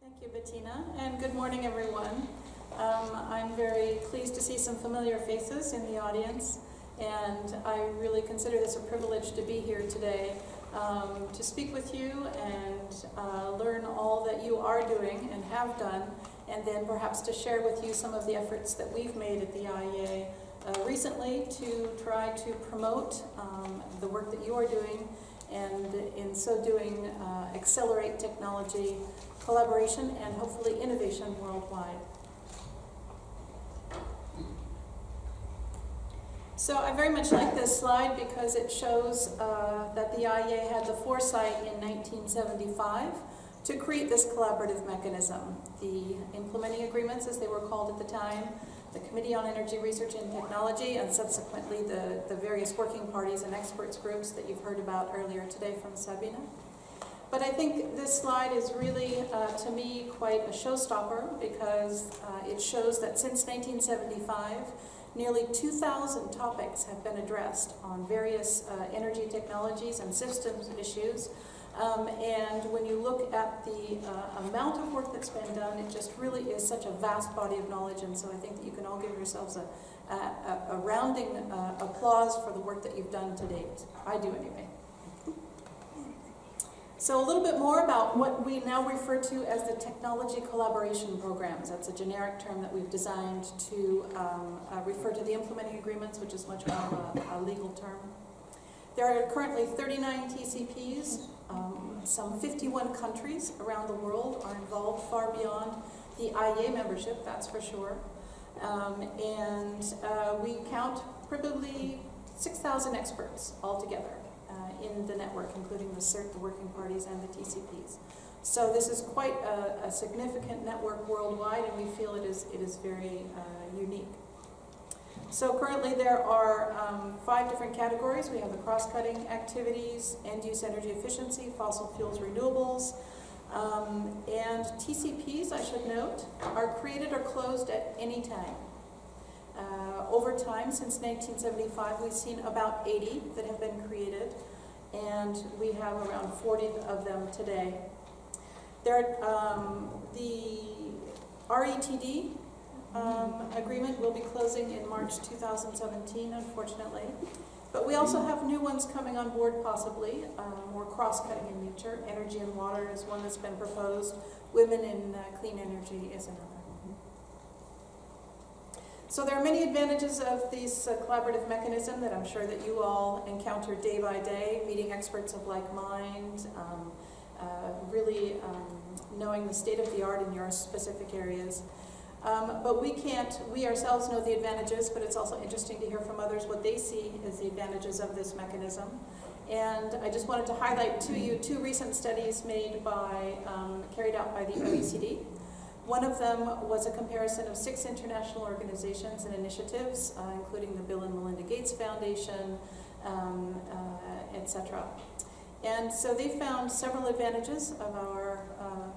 Thank you, Bettina, and good morning, everyone. I'm very pleased to see some familiar faces in the audience, and I really consider this a privilege to be here today to speak with you and learn all that you are doing and have done, and then perhaps to share with you some of the efforts that we've made at the IAEA recently to try to promote the work that you are doing, and in so doing accelerate technology collaboration and hopefully innovation worldwide. So I very much like this slide because it shows that the IAEA had the foresight in 1975 to create this collaborative mechanism. The implementing agreements, as they were called at the time, the Committee on Energy Research and Technology, and subsequently the various working parties and experts groups that you've heard about earlier today from Sabine. But I think this slide is really, to me, quite a showstopper because it shows that since 1975, nearly 2,000 topics have been addressed on various energy technologies and systems issues. And when you look at the amount of work that's been done, it just really is such a vast body of knowledge. And so I think that you can all give yourselves a rounding applause for the work that you've done to date. I do anyway. So a little bit more about what we now refer to as the technology collaboration programs. That's a generic term that we've designed to refer to the implementing agreements, which is much more a legal term. There are currently 39 TCPs. Some 51 countries around the world are involved, far beyond the IAEA membership, that's for sure. And we count probably 6,000 experts altogether in the network, including the CERT, the working parties, and the TCPs. So this is quite a significant network worldwide, and we feel it is very unique. So currently there are 5 different categories. We have the cross-cutting activities, end-use energy efficiency, fossil fuels, renewables, and TCPs, I should note, are created or closed at any time. Over time, since 1975, we've seen about 80 that have been created, and we have around 40 of them today. The RETD agreement will be closing in March 2017, unfortunately. But we also have new ones coming on board, possibly, more cross-cutting in nature. Energy and water is one that's been proposed. Women in clean energy is another. So there are many advantages of this collaborative mechanism that I'm sure that you all encounter day by day, meeting experts of like mind, really knowing the state of the art in your specific areas. But we ourselves know the advantages, but it's also interesting to hear from others what they see as the advantages of this mechanism. And I just wanted to highlight to you 2 recent studies made carried out by the OECD. One of them was a comparison of 6 international organizations and initiatives, including the Bill and Melinda Gates Foundation, etc. And so they found several advantages of our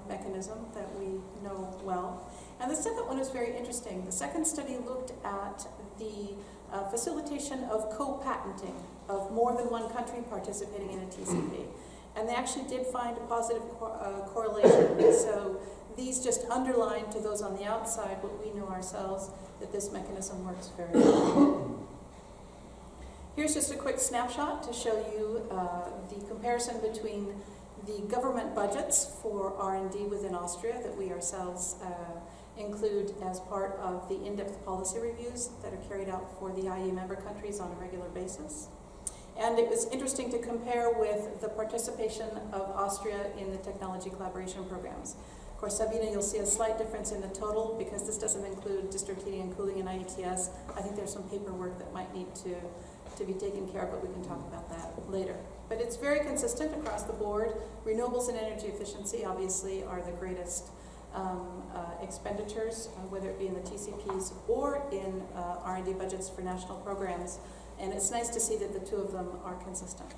mechanism that we know well. And the second one is very interesting. The second study looked at the facilitation of co-patenting of more than one country participating in a TCP. And they actually did find a positive correlation. So these just underline to those on the outside what we know ourselves, that this mechanism works very well. Here's just a quick snapshot to show you the comparison between the government budgets for R&D within Austria that we ourselves include as part of the in-depth policy reviews that are carried out for the IAEA member countries on a regular basis. And it was interesting to compare with the participation of Austria in the technology collaboration programs. Of course, Sabine, you'll see a slight difference in the total because this doesn't include district heating and cooling and IETS. I think there's some paperwork that might need to be taken care of, but we can talk about that later. But it's very consistent across the board. Renewables and energy efficiency obviously are the greatest expenditures, whether it be in the TCPs or in R&D budgets for national programs. And it's nice to see that the 2 of them are consistent.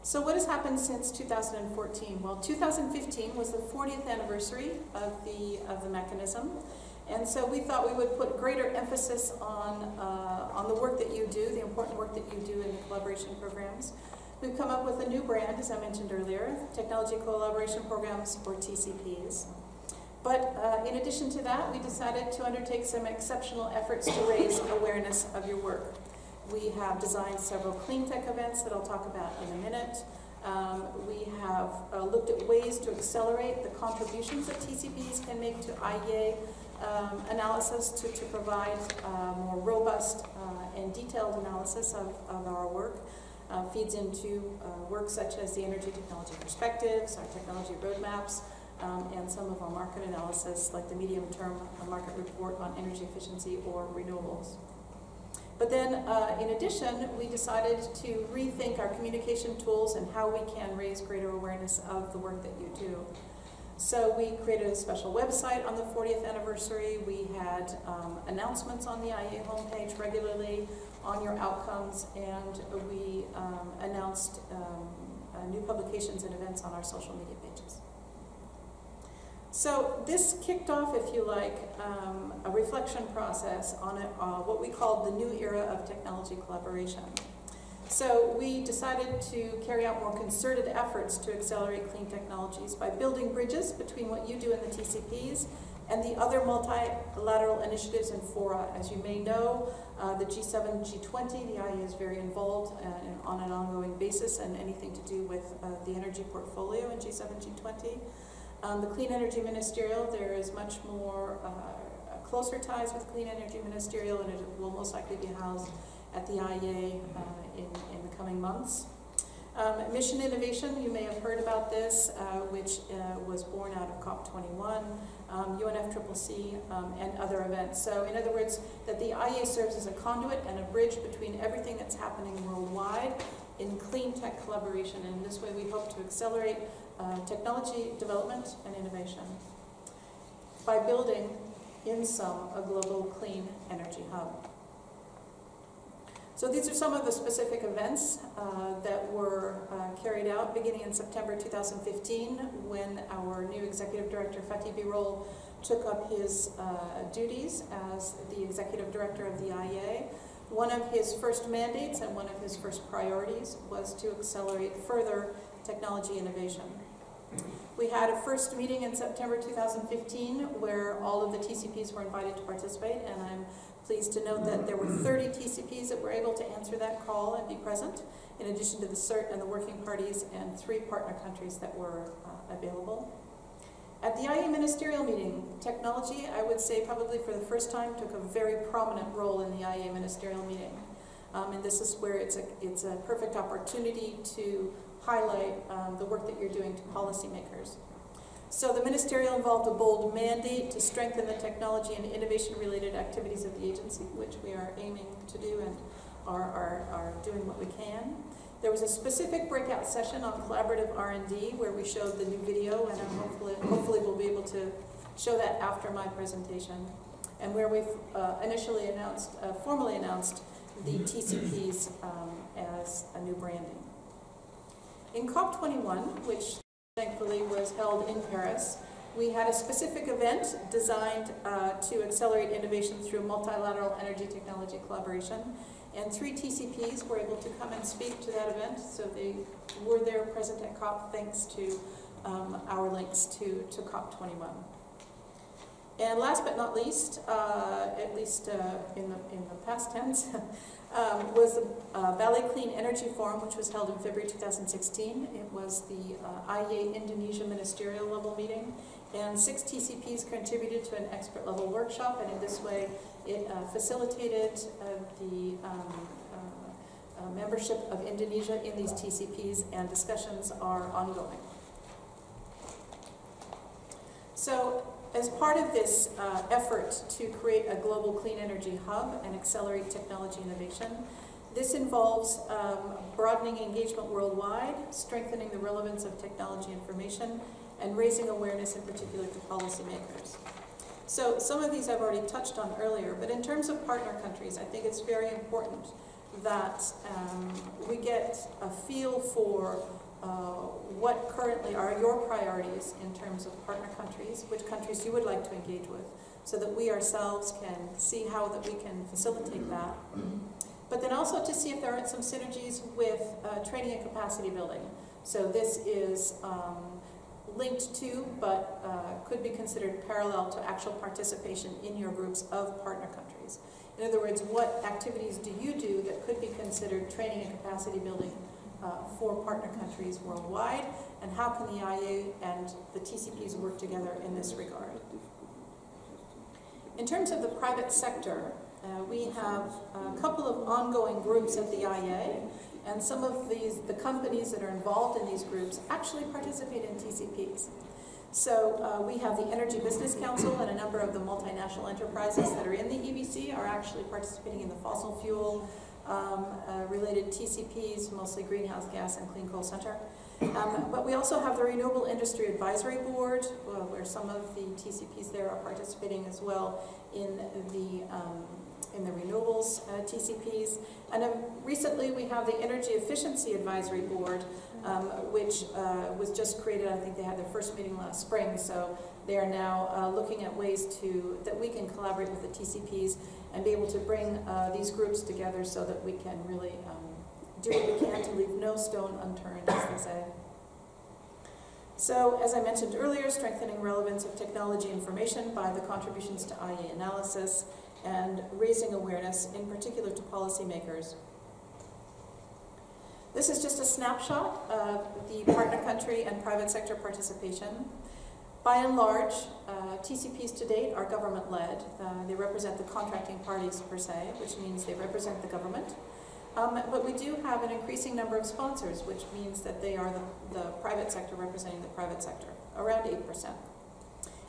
So what has happened since 2014? Well, 2015 was the 40th anniversary of the mechanism. And so we thought we would put greater emphasis on the work that you do, the important work that you do in the collaboration programs. We've come up with a new brand, as I mentioned earlier, Technology Collaboration Programs, or TCPs. But in addition to that, we decided to undertake some exceptional efforts to raise awareness of your work. We have designed several clean tech events that I'll talk about in a minute. We have looked at ways to accelerate the contributions that TCPs can make to IAEA analysis to provide more robust and detailed analysis of our work. Feeds into work such as the energy technology perspectives, our technology roadmaps, and some of our market analysis like the medium-term market report on energy efficiency or renewables. But then, in addition, we decided to rethink our communication tools and how we can raise greater awareness of the work that you do. So we created a special website on the 40th anniversary. We had announcements on the IAEA homepage regularly on your outcomes, and we announced new publications and events on our social media pages. So this kicked off, if you like, a reflection process on what we called the new era of technology collaboration. So we decided to carry out more concerted efforts to accelerate clean technologies by building bridges between what you do in the TCPs and the other multilateral initiatives and fora. As you may know, the G7, G20, the IAEA is very involved on an ongoing basis, and anything to do with the energy portfolio in G7, G20. The Clean Energy Ministerial, there is much more closer ties with Clean Energy Ministerial, and it will most likely be housed at the IAEA in the coming months. Mission Innovation, you may have heard about this, which was born out of COP21, UNFCCC, and other events. So in other words, that the IAEA serves as a conduit and a bridge between everything that's happening worldwide in clean tech collaboration. And in this way, we hope to accelerate technology development and innovation by building, in sum, a global clean energy hub. So these are some of the specific events that were carried out beginning in September 2015 when our new Executive Director, Fatih Birol, took up his duties as the Executive Director of the IAEA. One of his first mandates and one of his first priorities was to accelerate further technology innovation. We had a first meeting in September 2015 where all of the TCPs were invited to participate, and I'm pleased to note that there were 30 TCPs that were able to answer that call and be present, in addition to the CERT and the working parties and 3 partner countries that were available. At the IAEA ministerial meeting, technology, I would say probably for the first time, took a very prominent role in the IAEA ministerial meeting. And this is where it's a perfect opportunity to highlight the work that you're doing to policymakers. So the ministerial involved a bold mandate to strengthen the technology and innovation-related activities of the agency, which we are aiming to do and are doing what we can. There was a specific breakout session on collaborative R&D where we showed the new video, and hopefully we'll be able to show that after my presentation, and where we've initially formally announced the TCPs as a new branding. In COP21, which thankfully was held in Paris, we had a specific event designed to accelerate innovation through multilateral energy technology collaboration, and 3 TCPs were able to come and speak to that event, so they were there present at COP thanks to our links to COP21. And last but not least, at least in the past tense, was the Bali Clean Energy Forum, which was held in February 2016. It was the IAEA Indonesia ministerial level meeting, and 6 TCPs contributed to an expert level workshop, and in this way it facilitated the membership of Indonesia in these TCPs, and discussions are ongoing. So, as part of this effort to create a global clean energy hub and accelerate technology innovation, this involves broadening engagement worldwide, strengthening the relevance of technology information, and raising awareness in particular to policymakers. So some of these I've already touched on earlier, but in terms of partner countries, I think it's very important that we get a feel for what currently are your priorities in terms of partner countries, which countries you would like to engage with, so that we ourselves can see how that we can facilitate that. but then also to see if there are some synergies with training and capacity building. So this is linked to, but could be considered parallel to actual participation in your groups of partner countries. In other words, what activities do you do that could be considered training and capacity building for partner countries worldwide, and how can the IAEA and the TCPs work together in this regard? In terms of the private sector, we have a couple of ongoing groups at the IAEA, and some of the companies that are involved in these groups actually participate in TCPs. So we have the Energy Business Council, and a number of the multinational enterprises that are in the EBC are actually participating in the fossil fuel related TCPs, mostly Greenhouse Gas and Clean Coal Center. But we also have the Renewable Industry Advisory Board, where some of the TCPs there are participating as well in the renewables TCPs. And recently we have the Energy Efficiency Advisory Board, which was just created. I think they had their first meeting last spring, so they are now looking at ways that we can collaborate with the TCPs and be able to bring these groups together so that we can really do what we can to leave no stone unturned, as they say. So, as I mentioned earlier, strengthening relevance of technology information by the contributions to IAEA analysis and raising awareness, in particular to policymakers. This is just a snapshot of the partner country and private sector participation. By and large, TCPs to date are government-led. They represent the contracting parties per se, which means they represent the government. But we do have an increasing number of sponsors, which means that they are the private sector representing the private sector, around 8%.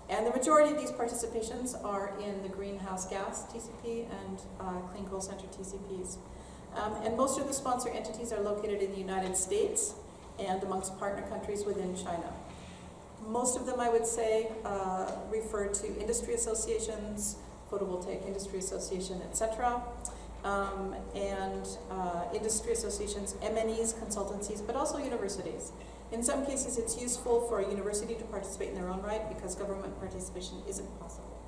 And the majority of these participations are in the Greenhouse Gas TCP and Clean Coal Center TCPs. And most of the sponsor entities are located in the United States and amongst partner countries within China. Most of them, I would say, refer to industry associations, photovoltaic industry association, etc., and industry associations, MNEs, consultancies, but also universities. In some cases, it's useful for a university to participate in their own right because government participation isn't possible.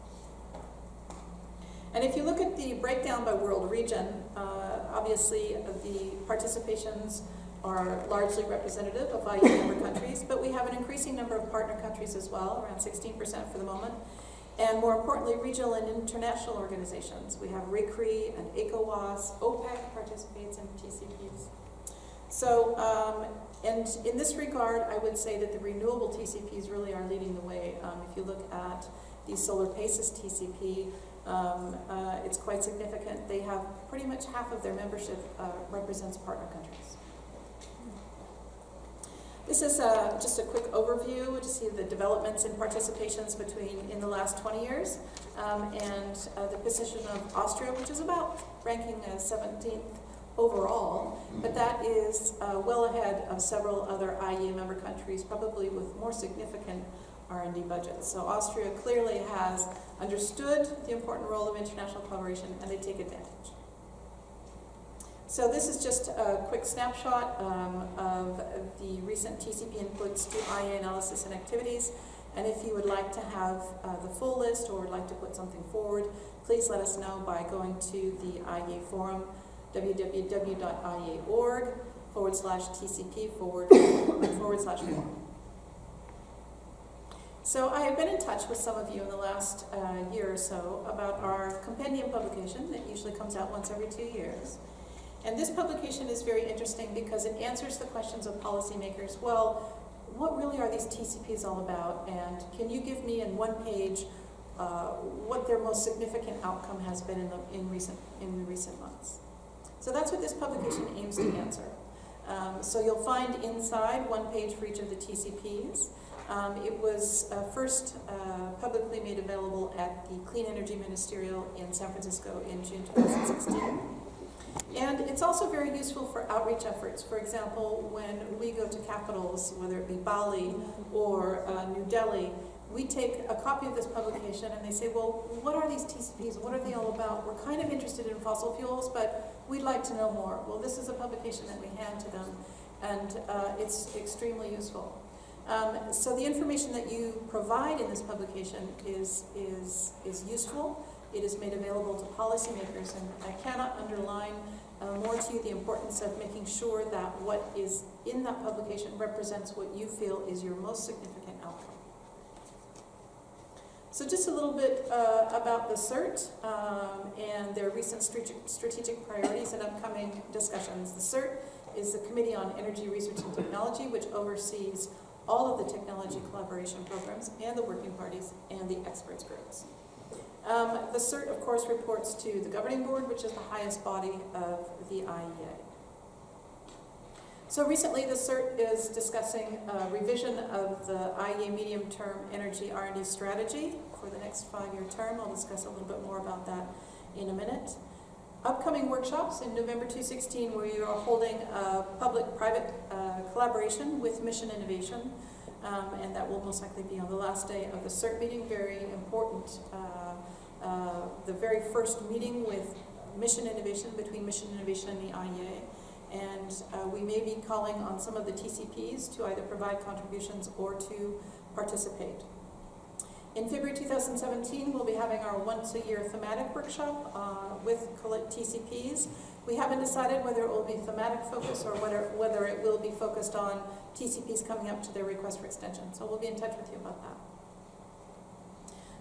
And if you look at the breakdown by world region, obviously the participations are largely representative of IAEA member countries, but we have an increasing number of partner countries as well, around 16% for the moment. And more importantly, regional and international organizations. We have RICRI and ECOWAS, OPEC participates in TCPs. So, and in this regard, I would say that the renewable TCPs really are leading the way. If you look at the Solar PACES TCP, it's quite significant. They have pretty much half of their membership represents partner countries. This is just a quick overview to see the developments in participations in the last 20 years, and the position of Austria, which is about ranking 17th overall, but that is well ahead of several other IAEA member countries, probably with more significant R&D budgets. So Austria clearly has understood the important role of international collaboration, and they take advantage. So this is just a quick snapshot of the recent TCP inputs to IAEA analysis and activities. And if you would like to have the full list or would like to put something forward, please let us know by going to the IAEA forum, www.iea.org/TCP/forum. So I have been in touch with some of you in the last year or so about our compendium publication that usually comes out once every 2 years. And this publication is very interesting because it answers the questions of policymakers. Well, what really are these TCPs all about? And can you give me in one page what their most significant outcome has been in recent months? So that's what this publication aims to answer. So you'll find inside one page for each of the TCPs. It was first publicly made available at the Clean Energy Ministerial in San Francisco in June 2016. And it's also very useful for outreach efforts. For example, when we go to capitals, whether it be Bali or New Delhi, we take a copy of this publication and they say, well, what are these TCPs? What are they all about? We're kind of interested in fossil fuels, but we'd like to know more. Well, this is a publication that we hand to them, and it's extremely useful. So the information that you provide in this publication is useful. it is made available to policymakers, and I cannot underline more to you the importance of making sure that what is in that publication represents what you feel is your most significant outcome. So just a little bit about the CERT and their recent strategic priorities and upcoming discussions. The CERT is the Committee on Energy Research and Technology, which oversees all of the technology collaboration programs and the working parties and the experts groups. The CERT, of course, reports to the governing board, which is the highest body of the IEA. So recently, the CERT is discussing a revision of the IEA medium-term energy R&D strategy for the next 5-year term. I'll discuss a little bit more about that in a minute. Upcoming workshops in November 2016, where we are holding a public-private collaboration with Mission Innovation, and that will most likely be on the last day of the CERT meeting. Very important. The very first meeting with Mission Innovation, between Mission Innovation and the IEA. And we may be calling on some of the TCPs to either provide contributions or to participate. In February 2017, we'll be having our once-a-year thematic workshop with TCPs. We haven't decided whether it will be thematic focus or whether it will be focused on TCPs coming up to their request for extension. So we'll be in touch with you about that.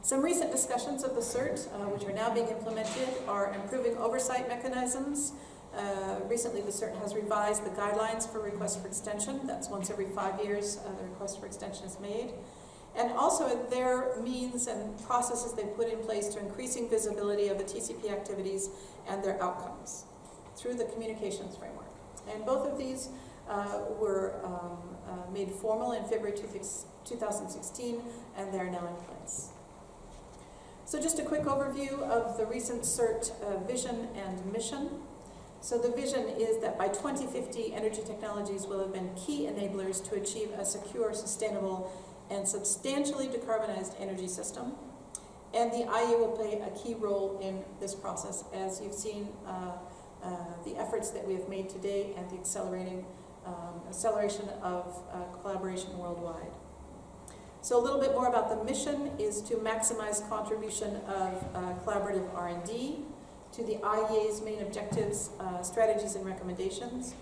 Some recent discussions of the CERT, which are now being implemented, are improving oversight mechanisms. Recently, the CERT has revised the guidelines for requests for extension. That's once every 5 years the request for extension is made. And also their means and processes they put in place to increasing visibility of the TCP activities and their outcomes through the communications framework. And both of these were made formal in February 2016, and they're now in place. So just a quick overview of the recent CERT vision and mission. So the vision is that by 2050, energy technologies will have been key enablers to achieve a secure, sustainable, and substantially decarbonized energy system. And the IEA will play a key role in this process, as you've seen the efforts that we have made today and the acceleration of collaboration worldwide. So a little bit more about the mission is to maximize contribution of collaborative R&D to the IEA's main objectives, strategies, and recommendations.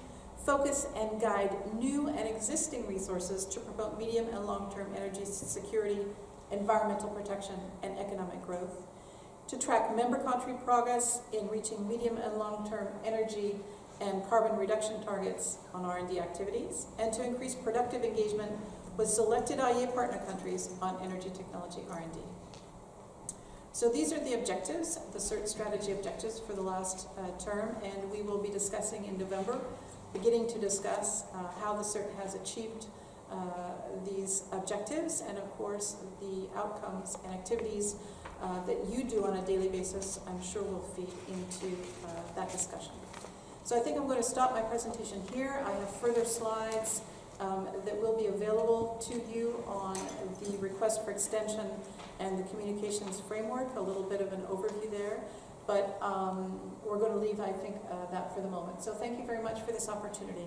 Focus and guide new and existing resources to promote medium and long-term energy security, environmental protection, and economic growth. To track member country progress in reaching medium and long-term energy and carbon reduction targets on R&D activities, and to increase productive engagement with selected IEA partner countries on energy technology R&D. So these are the objectives, the CERT strategy objectives for the last term, and we will be discussing in November, beginning to discuss how the CERT has achieved these objectives, and of course the outcomes and activities that you do on a daily basis, I'm sure will feed into that discussion. So I think I'm going to stop my presentation here. I have further slides that will be available to you on the request for extension and the communications framework, a little bit of an overview there. But we're going to leave, I think, that for the moment. So thank you very much for this opportunity.